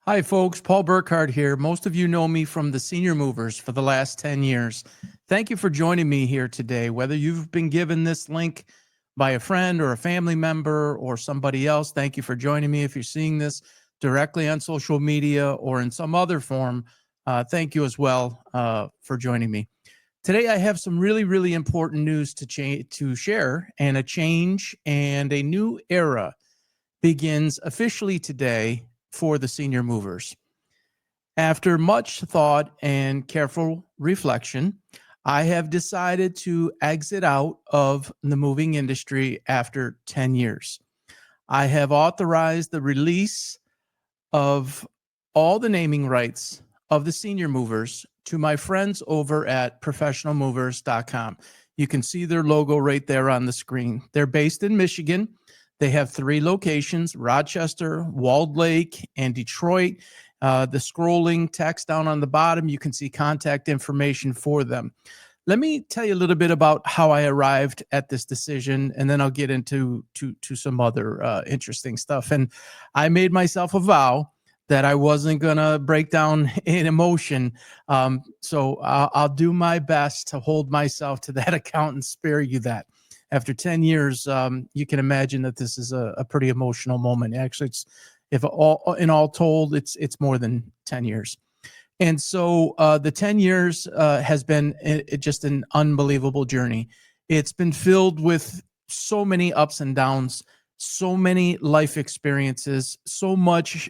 Hi, folks. Paul Burkhardt here. Most of you know me from the Senior Movers for the last 10 years. Thank you for joining me here today. Whether you've been given this link by a friend or a family member or somebody else, thank you for joining me. If you're seeing this directly on social media or in some other form, thank you as well for joining me. Today, I have some really, really important news to share, and a change and a new era begins officially today for the Senior Movers. After much thought and careful reflection, I have decided to exit out of the moving industry after 10 years. I have authorized the release of all the naming rights of the Senior Movers to my friends over at professionalmovers.com. You can see their logo right there on the screen. They're based in Michigan. They have 3 locations: Rochester, Walled Lake, and Detroit. The scrolling text down on the bottom, you can see contact information for them. Let me tell you a little bit about how I arrived at this decision, and then I'll get into some other interesting stuff. And I made myself a vow that I wasn't going to break down in emotion. So I'll do my best to hold myself to that account and spare you that. After 10 years, you can imagine that this is a pretty emotional moment. Actually, if all told, it's more than 10 years. And so the 10 years has been just an unbelievable journey. It's been filled with so many ups and downs, so many life experiences, so much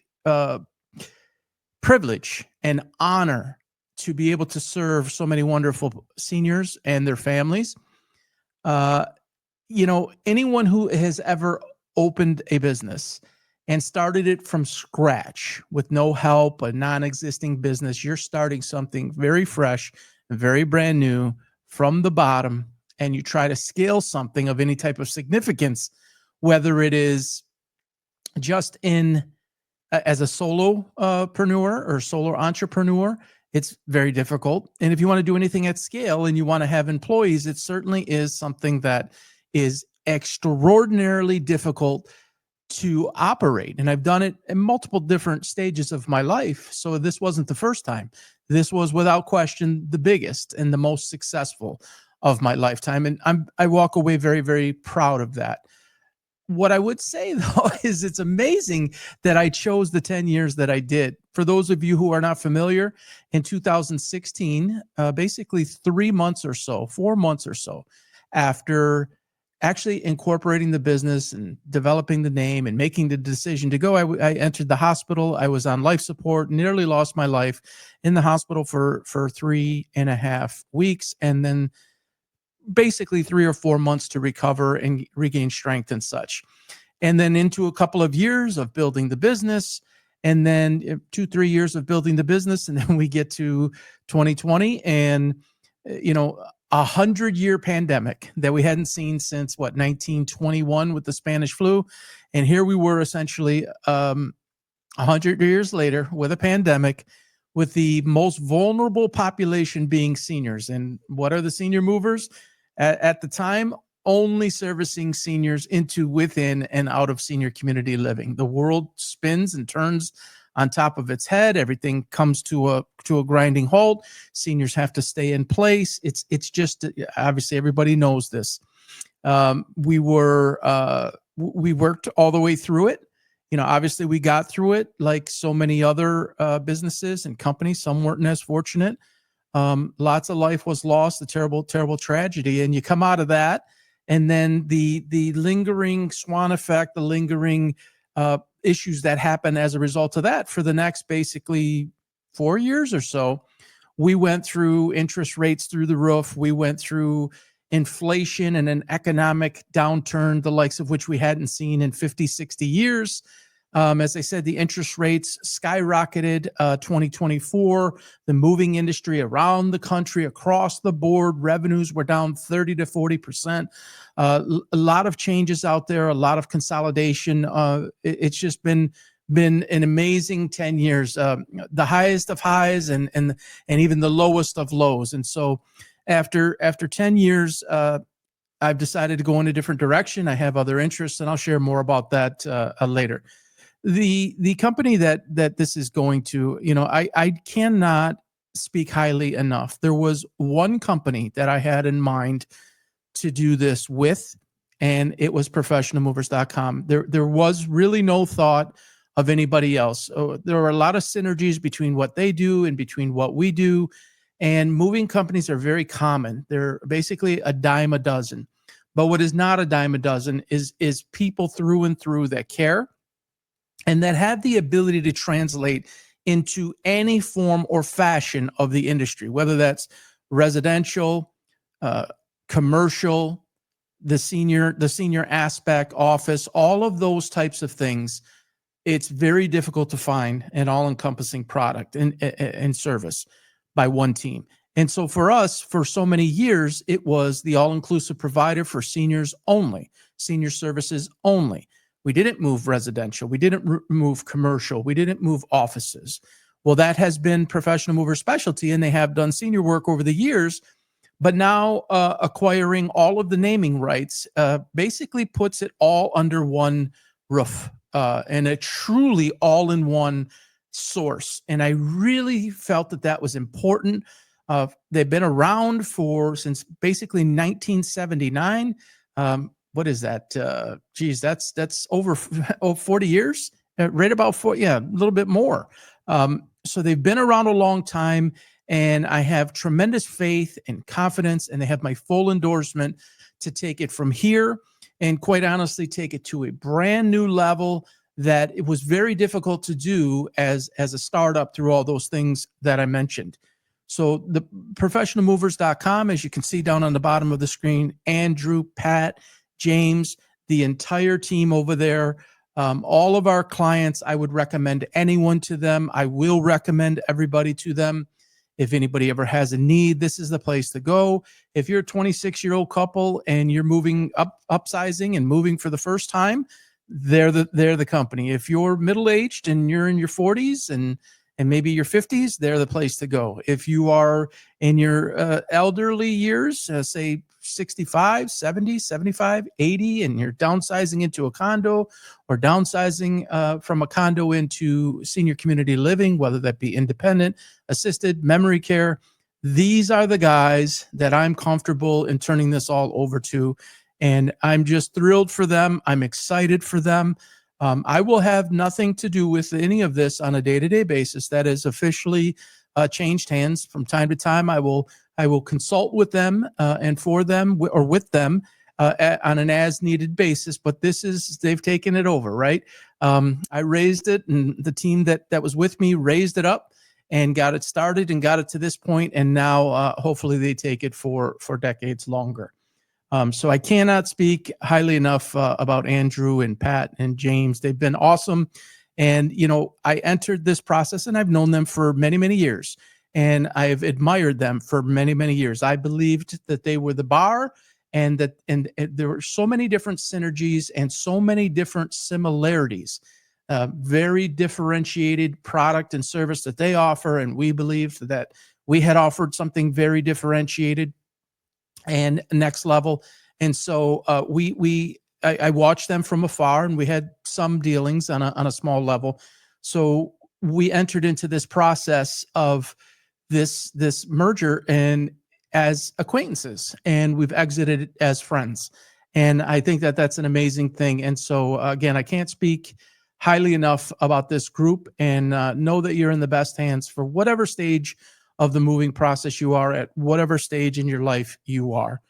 privilege and honor to be able to serve so many wonderful seniors and their families. Anyone who has ever opened a business and started it from scratch with no help, a non-existing business, you're starting something very fresh, very brand new from the bottom, and you try to scale something of any type of significance, whether it is just as a solopreneur or solo entrepreneur. It's very difficult. And if you want to do anything at scale and you want to have employees, it certainly is something that is extraordinarily difficult to operate. And I've done it in multiple different stages of my life. So this wasn't the first time. This was without question the biggest and the most successful of my lifetime. And I walk away very, very proud of that. What I would say, though, is it's amazing that I chose the 10 years that I did. For those of you who are not familiar, in 2016, basically 3 months or so, 4 months or so after actually incorporating the business and developing the name and making the decision to go, I entered the hospital. I was on life support, nearly lost my life in the hospital for 3.5 weeks, and then basically 3 or 4 months to recover and regain strength and such. And then into a couple of years of building the business, and then 2-3 years of building the business. And then we get to 2020 and, 100-year pandemic that we hadn't seen since 1921 with the Spanish flu. And here we were essentially 100 years later with a pandemic, with the most vulnerable population being seniors. And what are the Senior Movers? At the time, only servicing seniors into, within, and out of senior community living. The world spins and turns on top of its head. Everything comes to a grinding halt. Seniors have to stay in place. It's just, obviously everybody knows this. We worked all the way through it. Obviously we got through it like so many other businesses and companies. Some weren't as fortunate. Lots of life was lost, a terrible, terrible tragedy. And you come out of that, and then the lingering swan effect, the lingering issues that happen as a result of that for the next basically 4 years or so. We went through interest rates through the roof. We went through inflation and an economic downturn, the likes of which we hadn't seen in 50, 60 years. As I said, the interest rates skyrocketed 2024. The moving industry around the country, across the board, revenues were down 30 to 40%. A lot of changes out there, a lot of consolidation. It's just been an amazing 10 years, the highest of highs and even the lowest of lows. And so after 10 years, I've decided to go in a different direction. I have other interests, and I'll share more about that later. The company that this is going to, I cannot speak highly enough. There was one company that I had in mind to do this with, and it was professionalmovers.com. There was really no thought of anybody else. There are a lot of synergies between what they do and between what we do. And moving companies are very common. They're basically a dime a dozen. But what is not a dime a dozen is people through and through that care and that have the ability to translate into any form or fashion of the industry, whether that's residential, commercial, the senior aspect, office, all of those types of things. It's very difficult to find an all-encompassing product and service by one team. And so for us, for so many years, it was the all-inclusive provider for seniors only, senior services only. We didn't move residential. We didn't move commercial. We didn't move offices. Well, that has been Professional Mover specialty, and they have done senior work over the years. But now acquiring all of the naming rights basically puts it all under one roof and a truly all-in-one source. And I really felt that that was important. They've been around since basically 1979. What is that? Geez, that's over 40 years, right about 4. Yeah, a little bit more. So they've been around a long time. And I have tremendous faith and confidence, and they have my full endorsement to take it from here and, quite honestly, take it to a brand new level that it was very difficult to do as a startup through all those things that I mentioned. So the professionalmovers.com, as you can see down on the bottom of the screen, Andrew, Pat, James, the entire team over there, all of our clients, I would recommend anyone to them. I will recommend everybody to them. If anybody ever has a need, this is the place to go. If you're a 26-year-old couple and you're moving upsizing and moving for the first time, they're the company. If you're middle-aged and you're in your 40s and maybe your 50s, they're the place to go. If you are in your elderly years, say 65, 70, 75, 80, and you're downsizing into a condo or downsizing from a condo into senior community living, whether that be independent, assisted, memory care, these are the guys that I'm comfortable in turning this all over to. And I'm just thrilled for them. I'm excited for them. I will have nothing to do with any of this on a day-to-day basis. That is officially changed hands from time to time. I will consult with them and for them or with them on an as-needed basis. But they've taken it over, right? I raised it, and the team that was with me raised it up and got it started and got it to this point. And now hopefully they take it for decades longer. So I cannot speak highly enough about Andrew and Pat and James. They've been awesome. And, I entered this process and I've known them for many, many years. And I've admired them for many, many years. I believed that they were the bar and there were so many different synergies and so many different similarities, very differentiated product and service that they offer. And we believed that we had offered something very differentiated and next level. And so I watched them from afar, and we had some dealings on a small level. So we entered into this process of this merger and as acquaintances, and we've exited as friends. And I think that that's an amazing thing. And so again, I can't speak highly enough about this group, and know that you're in the best hands for whatever stage of the moving process you are at, whatever stage in your life you are.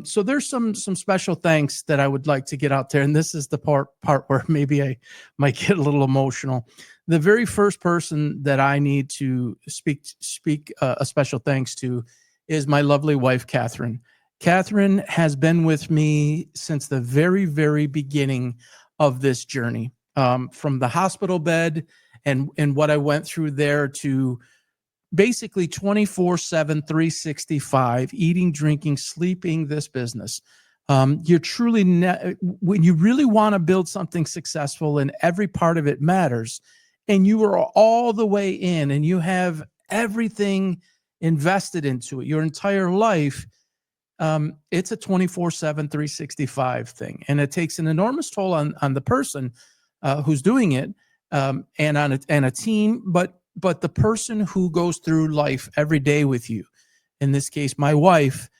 So there's some special thanks that I would like to get out there. And this is the part where maybe I might get a little emotional. The very first person that I need to speak a special thanks to is my lovely wife, Catherine. Catherine has been with me since the very, very beginning of this journey, from the hospital bed and what I went through there to basically 24/7, 365, eating, drinking, sleeping, this business. You're truly, when you really want to build something successful and every part of it matters, and you are all the way in and you have everything invested into it, your entire life, it's a 24/7, 365 thing. And it takes an enormous toll on the person. who's doing it, and a team, but the person who goes through life every day with you, in this case, my wife,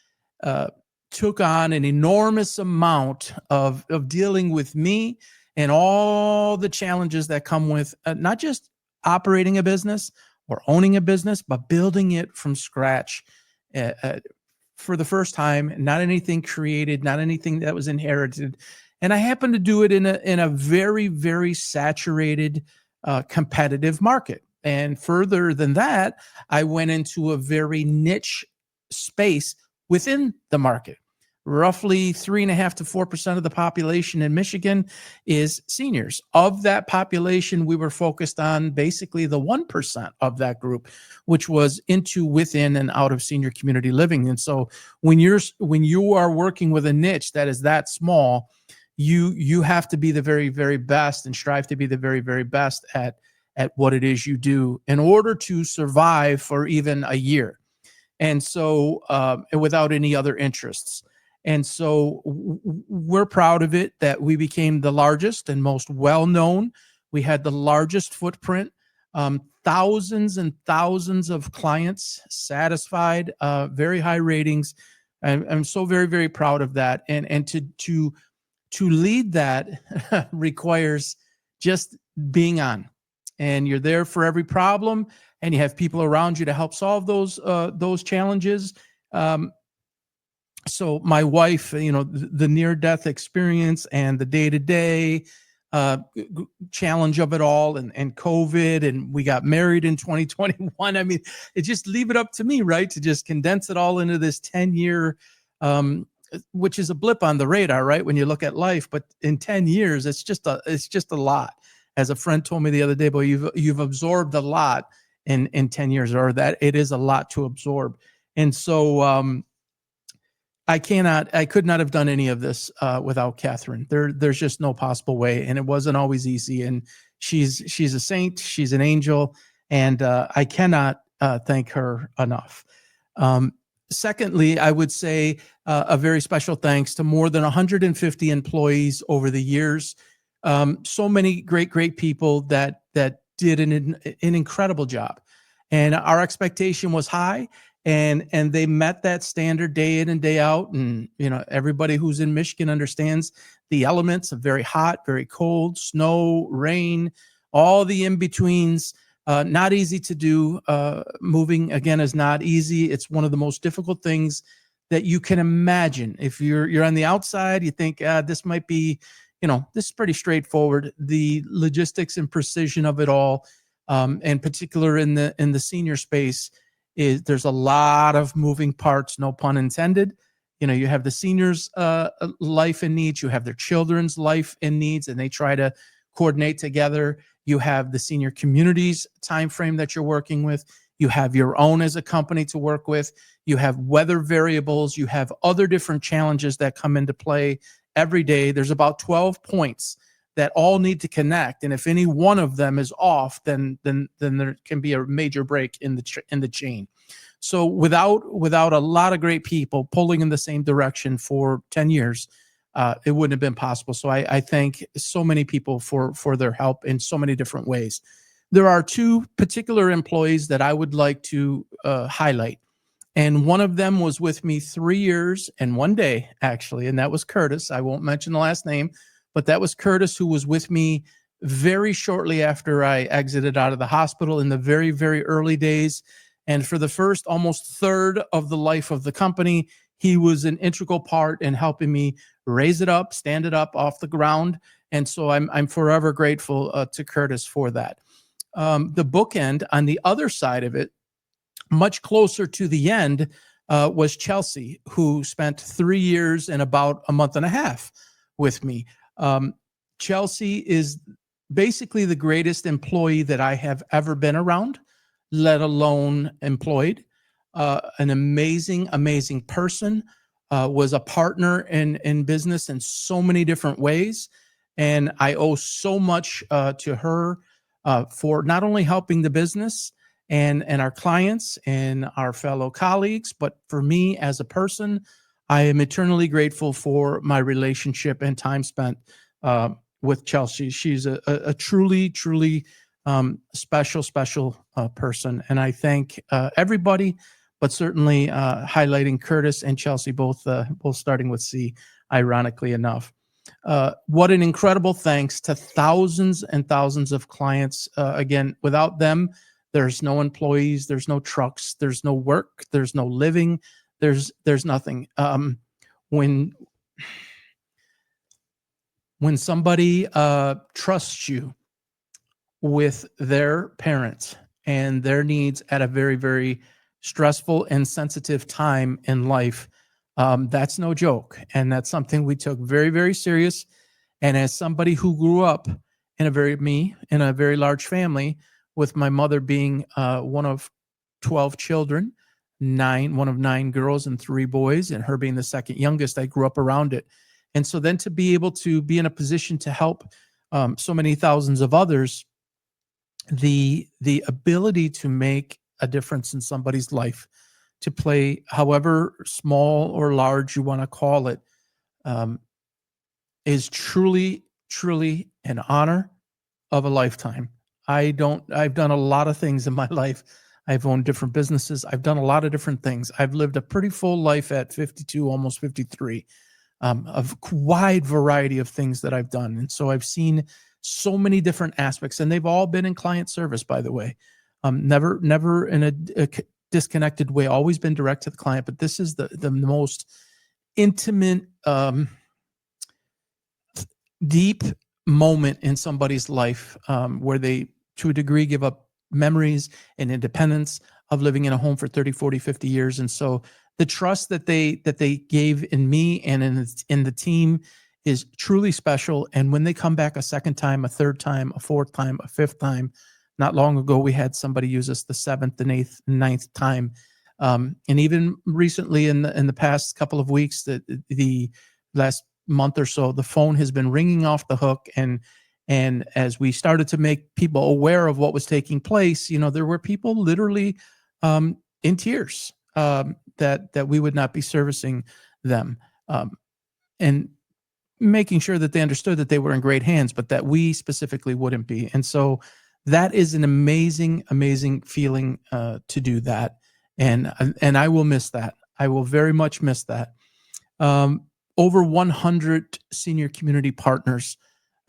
uh, took on an enormous amount of dealing with me and all the challenges that come with not just operating a business or owning a business, but building it from scratch for the first time. Not anything created, not anything that was inherited. And I happen to do it in a very, very saturated, competitive market. And further than that, I went into a very niche space within the market. Roughly 3.5 to 4% of the population in Michigan is seniors. Of that population, we were focused on basically the 1% of that group, which was into, within, and out of senior community living. And so when you are working with a niche that is that small, you have to be the very, very best and strive to be the very, very best at what it is you do in order to survive for even a year. And so, without any other interests. And so we're proud of it that we became the largest and most well-known. We had the largest footprint, thousands and thousands of clients satisfied, very high ratings. I'm so very, very proud of that. And to lead that requires just being on, and you're there for every problem, and you have people around you to help solve those challenges. So my wife, the near-death experience and the day-to-day challenge of it all, and COVID, and we got married in 2021. I mean, it just leave it up to me, right, to just condense it all into this 10-year, which is a blip on the radar, right, when you look at life. But in 10 years, it's just a lot. As a friend told me the other day, boy, you've absorbed a lot in 10 years, or that it is a lot to absorb. And so I could not have done any of this without Catherine. There's just no possible way, and it wasn't always easy. And she's a saint, she's an angel, and I cannot thank her enough. Secondly, I would say a very special thanks to more than 150 employees over the years. So many great people that did an incredible job, and our expectation was high, and they met that standard day in and day out. And everybody who's in Michigan understands the elements of very hot, very cold, snow, rain, all the in-betweens. Not easy to do. Moving, again, is not easy. It's one of the most difficult things that you can imagine. If you're on the outside, you think this might be, this is pretty straightforward. The logistics and precision of it all, in particular in the senior space, there's a lot of moving parts, no pun intended. You have the seniors' life and needs, you have their children's life and needs, and they try to coordinate together. You have the senior community's time frame that you're working with. You have your own as a company to work with. You have weather variables. You have other different challenges that come into play every day. There's about 12 points that all need to connect, and if any one of them is off, then there can be a major break in the chain. So without a lot of great people pulling in the same direction for 10 years, it wouldn't have been possible. So I thank so many people for their help in so many different ways. There are two particular employees that I would like to highlight. And one of them was with me 3 years and 1 day, actually, and that was Curtis. I won't mention the last name, but that was Curtis, who was with me very shortly after I exited out of the hospital in the very, very early days. And for the first almost third of the life of the company, he was an integral part in helping me raise it up, stand it up off the ground. And so I'm forever grateful to Curtis for that. The bookend on the other side of it, much closer to the end, was Chelsea, who spent 3 years and about a month and a half with me. Chelsea is basically the greatest employee that I have ever been around, let alone employed. An amazing, amazing person, was a partner in business in so many different ways. And I owe so much to her for not only helping the business and our clients and our fellow colleagues, but for me as a person, I am eternally grateful for my relationship and time spent with Chelsea. She's a truly, truly special person. And I thank everybody, but certainly highlighting Curtis and Chelsea, both starting with C, ironically enough. What an incredible thanks to thousands and thousands of clients. Again, without them, there's no employees, there's no trucks, there's no work, there's no living, there's nothing. When somebody trusts you with their parents and their needs at a very, very stressful and sensitive time in life, that's no joke. And that's something we took very, very serious. And as somebody who grew up in a very large family, with my mother being one of 12 children, one of 9 girls and 3 boys, and her being the second youngest, I grew up around it. And so then to be able to be in a position to help so many thousands of others, the ability to make a difference in somebody's life, to play however small or large you want to call it, is truly, truly an honor of a lifetime. I've done a lot of things in my life. I've owned different businesses. I've done a lot of different things. I've lived a pretty full life at 52, almost 53, of wide variety of things that I've done. And so I've seen so many different aspects, and they've all been in client service, by the way. Never in a disconnected way, always been direct to the client. But this is the most intimate, deep moment in somebody's life, where they, to a degree, give up memories and independence of living in a home for 30, 40, 50 years. And so the trust that they gave in me and in the team is truly special. And when they come back a second time, a third time, a fourth time, a fifth time, not long ago, we had somebody use us the 7th and 8th and 9th time. And even recently in the past couple of weeks, the last month or so, the phone has been ringing off the hook. And as we started to make people aware of what was taking place, there were people literally in tears that we would not be servicing them, and making sure that they understood that they were in great hands, but that we specifically wouldn't be. And so that is an amazing, amazing feeling to do that. And I will miss that. I will very much miss that. Over 100 senior community partners.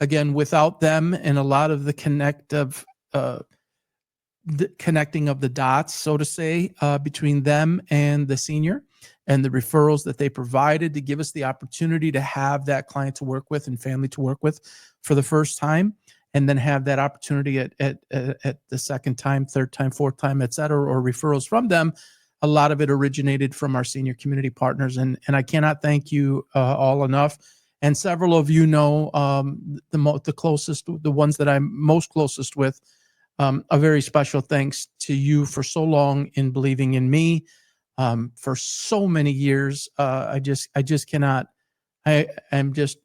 Again, without them and a lot of the connecting of the dots, so to say, between them and the senior, and the referrals that they provided to give us the opportunity to have that client to work with and family to work with for the first time, and then have that opportunity at the second time, third time, fourth time, et cetera, or referrals from them. A lot of it originated from our senior community partners. And I cannot thank you all enough. And several of you know the closest, the ones that I'm most closest with. A very special thanks to you for so long in believing in me, for so many years. I just cannot. I am just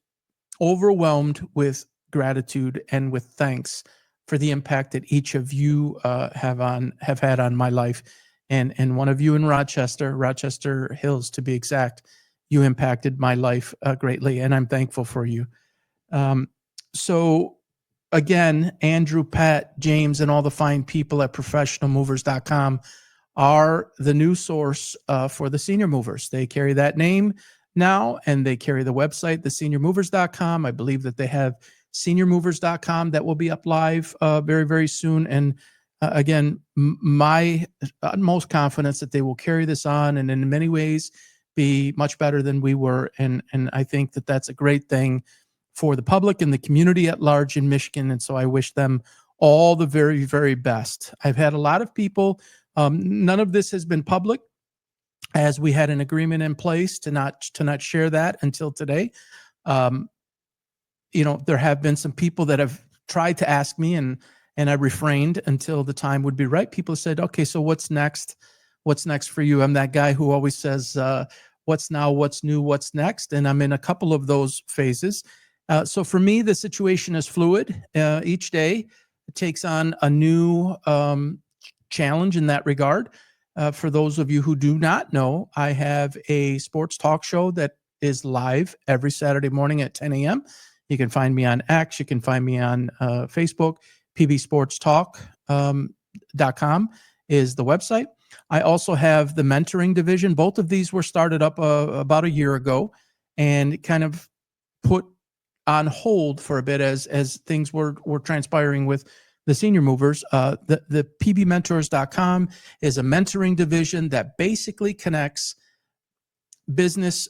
overwhelmed with gratitude and with thanks for the impact that each of you have had on my life. And one of you in Rochester Hills, to be exact, you impacted my life greatly, and I'm thankful for you. So again, Andrew, Pat, James, and all the fine people at professionalmovers.com are the new source for the senior movers. They carry that name now, and they carry the website, theseniormovers.com. I believe that they have seniormovers.com that will be up live very, very soon. And again, my utmost confidence that they will carry this on and in many ways be much better than we were. And I think that that's a great thing for the public and the community at large in Michigan. And so I wish them all the very, very best. I've had a lot of people, none of this has been public, as we had an agreement in place to not share that until today. There have been some people that have tried to ask me, and I refrained until the time would be right. People said, okay, so what's next? What's next for you? I'm that guy who always says, what's now, what's new, what's next? And I'm in a couple of those phases. So for me, the situation is fluid. Each day it takes on a new challenge in that regard. For those of you who do not know, I have a sports talk show that is live every Saturday morning at 10 a.m. You can find me on X. You can find me on Facebook. pbsportstalk.com is the website. I also have the mentoring division. Both of these were started up about a year ago and kind of put on hold for a bit as things were transpiring with the senior movers. The pbmentors.com is a mentoring division that basically connects business,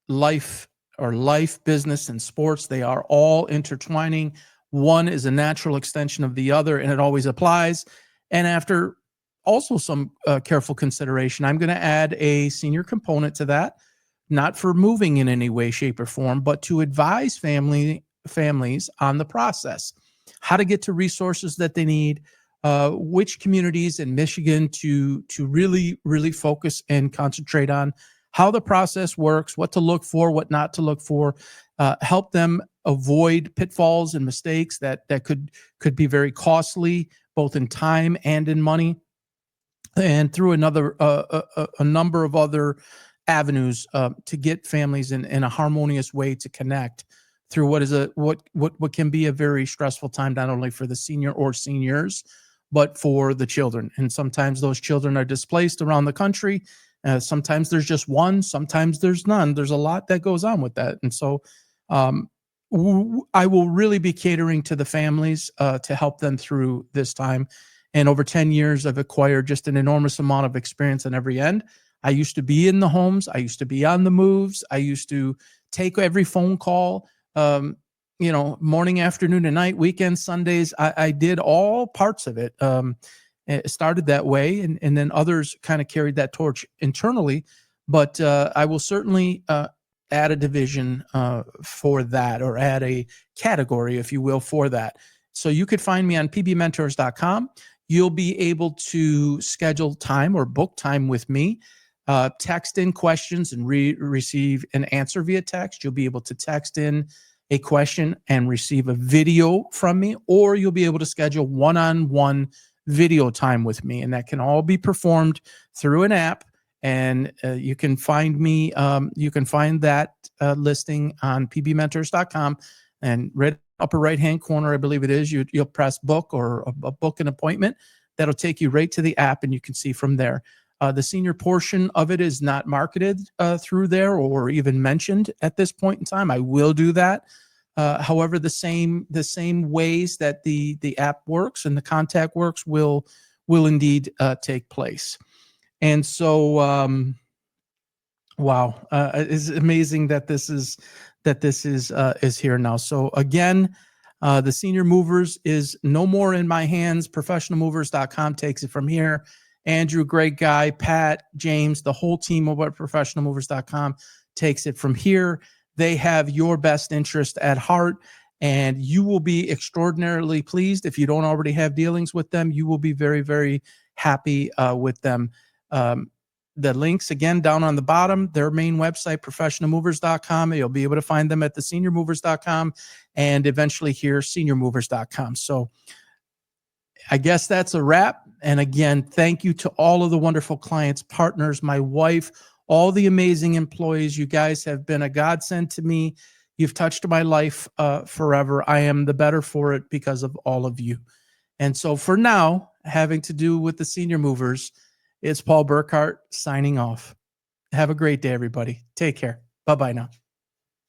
life, or life, business, and sports. They are all intertwining. One is a natural extension of the other, and it always applies. And after also some careful consideration, I'm going to add a senior component to that, not for moving in any way, shape, or form, but to advise families on the process, how to get to resources that they need, which communities in Michigan to really focus and concentrate on, how the process works, what to look for, what not to look for, help them avoid pitfalls and mistakes that could be very costly, both in time and in money, and through a number of other avenues to get families in a harmonious way to connect through what can be a very stressful time, not only for the senior or seniors, but for the children. And sometimes those children are displaced around the country. Sometimes there's just one, sometimes there's none. There's a lot that goes on with that. And so I will really be catering to the families to help them through this time. And over 10 years, I've acquired just an enormous amount of experience on every end. I used to be in the homes. I used to be on the moves. I used to take every phone call, morning, afternoon, and night, weekends, Sundays. I did all parts of it. It started that way, and then others kind of carried that torch internally. But I will certainly add a division for that, or add a category, if you will, for that. So you could find me on pbmentors.com. You'll be able to schedule time or book time with me, text in questions and receive an answer via text. You'll be able to text in a question and receive a video from me, or you'll be able to schedule one-on-one video time with me, and that can all be performed through an app. And you can find me, you can find that listing on pbmentors.com, and right upper right-hand corner, I believe it is, you'll press book, or book an appointment. That'll take you right to the app, and you can see from there. The senior portion of it is not marketed through there or even mentioned at this point in time. I will do that. However, the same ways that the app works and the contact works will indeed take place. And so, wow, it's amazing that this is here now. So again, the Senior Movers is no more in my hands. Professionalmovers.com takes it from here. Andrew, Greg, Guy, Pat, James, the whole team over at professionalmovers.com takes it from here. They have your best interest at heart, and you will be extraordinarily pleased. If you don't already have dealings with them, you will be very, very happy with them. The links, again, down on the bottom, their main website, professionalmovers.com. You'll be able to find them at the seniormovers.com, and eventually here, seniormovers.com. So I guess that's a wrap. And again, thank you to all of the wonderful clients, partners, my wife, all the amazing employees. You guys have been a godsend to me. You've touched my life forever. I am the better for it because of all of you. And so for now, having to do with the Senior Movers, it's Paul Burkhart signing off. Have a great day, everybody. Take care. Bye-bye now.